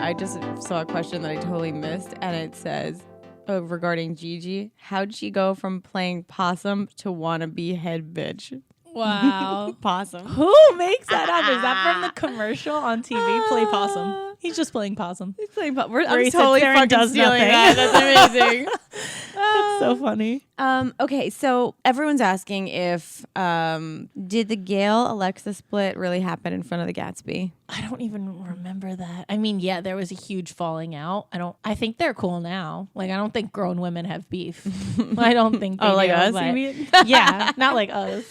I just saw a question that I totally missed, and it says regarding Gigi, how'd she go from playing possum to wanna be head bitch? Wow. Possum. Who makes that up? Is that from the commercial on TV? Play possum. He's just playing possum. He's playing I'm he totally sits there and fucking does stealing nothing. that. That's amazing. That's so funny. Okay, so everyone's asking if did the Gail Alexa split really happen in front of the Gatsby? I don't even remember that. I mean, yeah, there was a huge falling out. I think they're cool now. Like, I don't think grown women have beef. I don't think they like do, us, but- you mean? Yeah, not like us.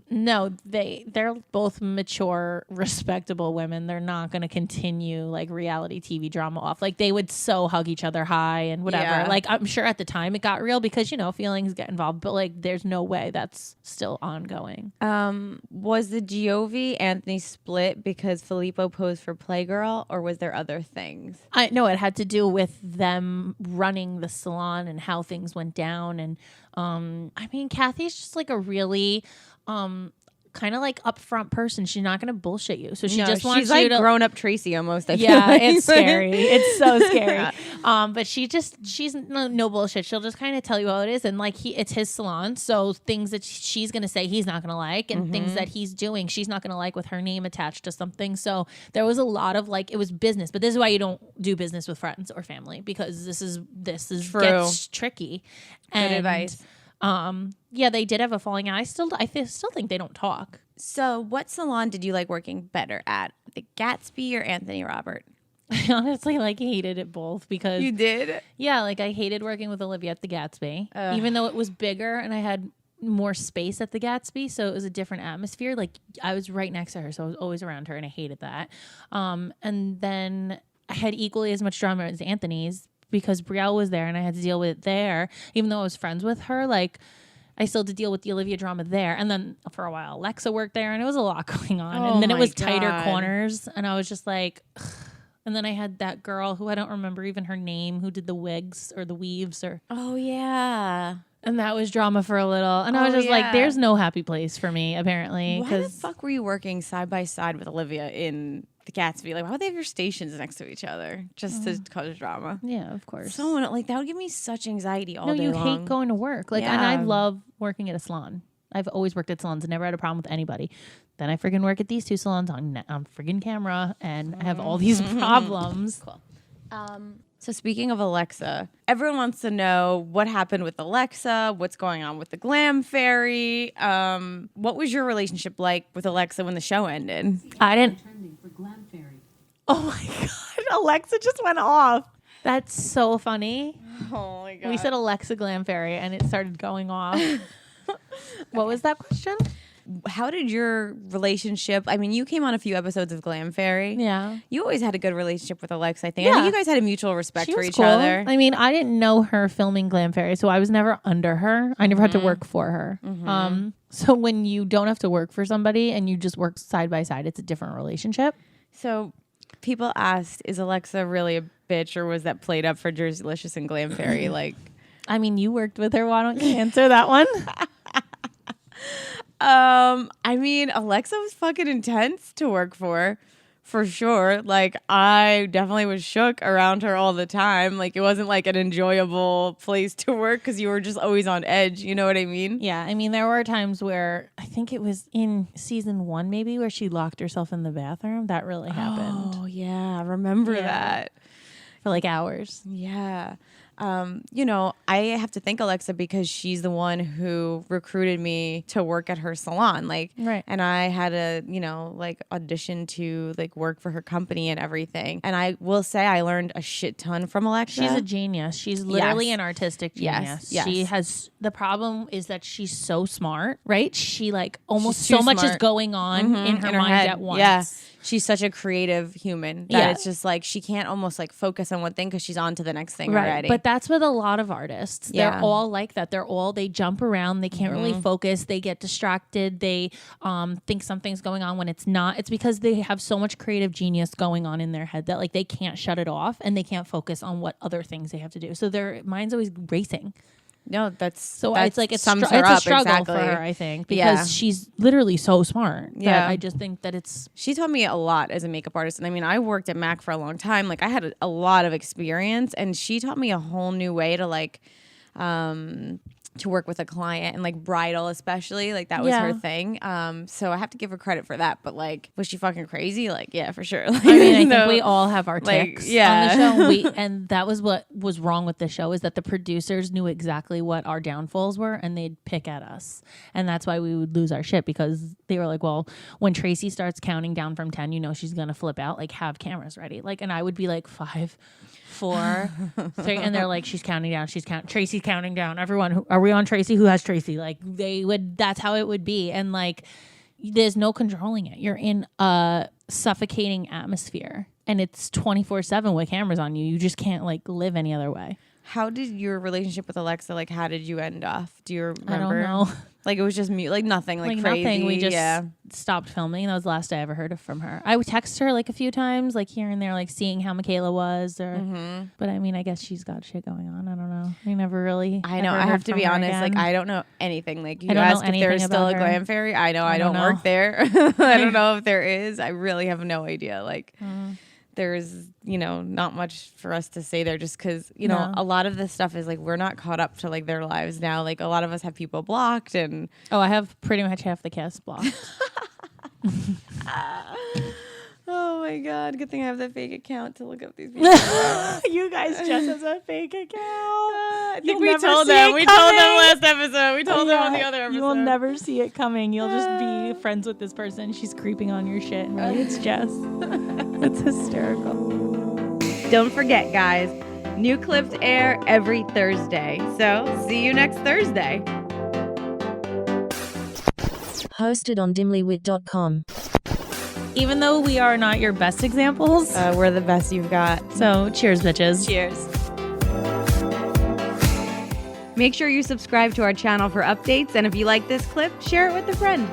No, they're both mature, respectable women. They're not going to continue like reality TV drama off. Like, they would so hug each other high and whatever. Yeah. Like, I'm sure at the time it got real because, feelings get involved, but like there's no way that's still ongoing. Was the Giove Anthony split because Filippo posed for Playgirl, or was there other things? I know it had to do with them running the salon and how things went down. And I mean, Kathy's just like a really kind of like upfront person. She's not going to bullshit you. So she just wants she's like you to grown up Tracy almost. I feel yeah, like. it's scary. It's so scary. Yeah. But she's no bullshit. She'll just kind of tell you how it is. And like it's his salon. So things that she's going to say he's not going to like, and things that he's doing she's not going to like with her name attached to something. So there was a lot of like, it was business, but this is why you don't do business with friends or family, because this is True. gets tricky. Good advice. Yeah, they did have a falling out. I still think they don't talk. So what salon did you like working better at? The Gatsby or Anthony Robert? I honestly like hated it both because You did? yeah, like I hated working with Olivia at the Gatsby, even though it was bigger and I had more space at the Gatsby, so it was a different atmosphere. Like I was right next to her, so I was always around her, and I hated that. And then I had equally as much drama as Anthony's because Brielle was there, and I had to deal with it there, even though I was friends with her. Like I still had to deal with the Olivia drama there. And then for a while, Alexa worked there, and it was a lot going on. Oh and then it my was tighter God. corners, and I was just like, ugh. And then I had that girl who I don't remember even her name, who did the wigs or the weaves or. Oh yeah. And that was drama for a little. And I was Oh, just like, yeah. there's no happy place for me, apparently. Why the fuck were you working side by side with Olivia in the Gatsby? Like, why would they have your stations next to each other just to cause drama? Yeah, of course. So like that would give me such anxiety all no, day you long. hate going to work. Like, and I Yeah. love working at a salon. I've always worked at salons and never had a problem with anybody. Then I freaking work at these two salons on freaking camera, and I have all these problems. Cool. So speaking of Alexa, everyone wants to know what happened with Alexa, what's going on with the Glam Fairy. What was your relationship like with Alexa when the show ended? I didn't. Trending for Glam Fairy. Oh my God. Alexa just went off. That's so funny. Oh my God. We said Alexa Glam Fairy and it started going off. What was that question? How did your relationship, I mean, you came on a few episodes of Glam Fairy. Yeah. You always had a good relationship with Alexa, I think. I think Yeah. you guys had a mutual respect She for was each cool. other. I mean, I didn't know her filming Glam Fairy, so I was never under her. I never had to work for her. So when you don't have to work for somebody and you just work side by side, it's a different relationship. So people asked, is Alexa really a bitch, or was that played up for Jerseylicious and Glam Fairy? Like, I mean, you worked with her. Why don't you answer that one? I mean, Alexa was fucking intense to work for sure. Like, I definitely was shook around her all the time. Like, it wasn't like an enjoyable place to work because you were just always on edge. You know what I mean? Yeah, I mean, there were times where I think it was in season 1 maybe where she locked herself in the bathroom. That really happened Oh, yeah. I remember Yeah. that. for like hours. Yeah. You know, I have to thank Alexa because she's the one who recruited me to work at her salon. Like, Right. and I had a, like audition to like work for her company and everything. And I will say I learned a shit ton from Alexa. She's a genius. She's literally Yes. an artistic Yes, genius. yes. She has, the problem is that she's so smart, right? She like almost She's too so much is smart. going on in her mind head. at once. Yeah. She's such a creative human that Yeah. it's just like she can't almost like focus on one thing because she's on to the next thing Right. already. But that's with a lot of artists. Yeah. They're all like that. They jump around. They can't really focus. They get distracted. They think something's going on when it's not. It's because they have so much creative genius going on in their head that like they can't shut it off and they can't focus on what other things they have to do. So their mind's always racing. No, it's like it's sums it's her a up, struggle exactly. for her, I think, Yeah. because she's literally so smart. Yeah. That I just think that it's. She taught me a lot as a makeup artist. And I mean, I worked at MAC for a long time. Like I had a lot of experience, and she taught me a whole new way to like, to work with a client and like bridal, especially like that was her thing. So I have to give her credit for that. But like, was she fucking crazy? Like, yeah, for sure. Like, I mean, I think we all have our ticks on the show. And that was what was wrong with the show, is that the producers knew exactly what our downfalls were, and they'd pick at us. And that's why we would lose our shit, because they were like, well, when Tracy starts counting down from 10, you know she's going to flip out. Like, have cameras ready. Like, and I would be like 5, 4, 3, and they're like, she's counting down. Tracy's counting down. Everyone, are we on Tracy? Who has Tracy? Like, that's how it would be. And like, there's no controlling it. You're in a suffocating atmosphere, and it's 24/7 with cameras on you. You just can't like live any other way. How did your relationship with Alexa, like, how did you end off? Do you remember? I don't know. Like, it was just like nothing, like crazy. Nothing. We just stopped filming. That was the last I ever heard from her. I would text her like a few times, like here and there, like seeing how Michaela was. But I mean, I guess she's got shit going on. I don't know. I never really. I know. I have to be honest. Again. Like, I don't know anything. Like, you asked if there's still a Glam Fairy. I know. I don't work there. I don't know if there is. I really have no idea. Like. There's, not much for us to say there, just because, a lot of this stuff is like, we're not caught up to like their lives now. Like a lot of us have people blocked and. Oh, I have pretty much half the cast blocked. Oh my God. Good thing I have that fake account to look up these people. You guys just has a fake account. I think we told them. We told them last episode. We told them on the other episode. You will never see it coming. You'll just be friends with this person. She's creeping on your shit, and really it's Jess. It's hysterical. Don't forget, guys, new clips air every Thursday. So see you next Thursday. Hosted on dimlywit.com. Even though we are not your best examples, we're the best you've got. So cheers, bitches. Cheers. Make sure you subscribe to our channel for updates, and if you like this clip, share it with a friend.